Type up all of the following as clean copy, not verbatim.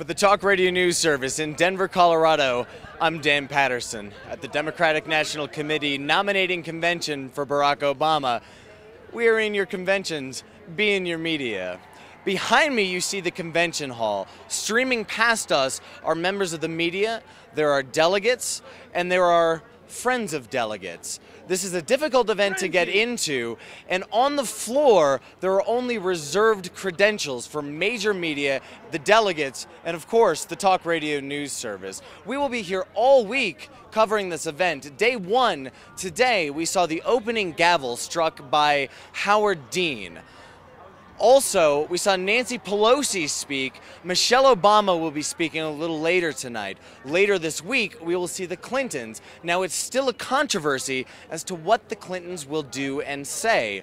For the Talk Radio News Service in Denver, Colorado, I'm Dan Patterson. At the Democratic National Committee nominating convention for Barack Obama, we are in your conventions, be in your media. Behind me, you see the convention hall. Streaming past us are members of the media, there are delegates, and there are friends of delegates. This is a difficult event to get into, and on the floor, there are only reserved credentials for major media, the delegates, and of course, the Talk Radio News Service. We will be here all week covering this event. Day one, today, we saw the opening gavel struck by Howard Dean. Also, we saw Nancy Pelosi speak. Michelle Obama will be speaking a little later tonight. Later this week, we will see the Clintons. Now, it's still a controversy as to what the Clintons will do and say.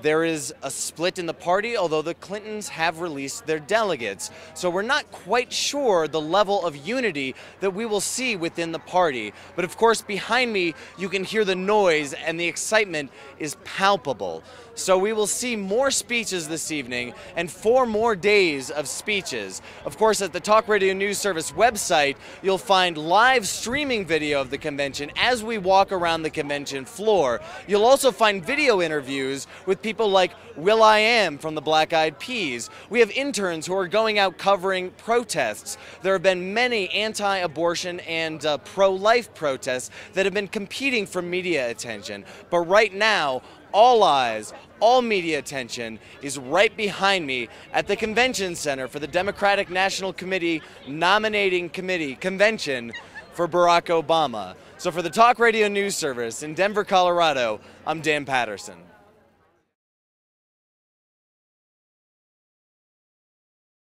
There is a split in the party, although the Clintons have released their delegates. So we're not quite sure the level of unity that we will see within the party. But of course, behind me, you can hear the noise and the excitement is palpable. So we will see more speeches this evening and 4 more days of speeches. Of course, at the Talk Radio News Service website, you'll find live streaming video of the convention as we walk around the convention floor. You'll also find video interviews with people like will.i.am from the Black Eyed Peas. We have interns who are going out covering protests. There have been many anti-abortion and pro-life protests that have been competing for media attention. But right now, all eyes, all media attention is right behind me at the Convention Center for the Democratic National Committee nominating committee convention for Barack Obama. So for the Talk Radio News Service in Denver, Colorado, I'm Dan Patterson.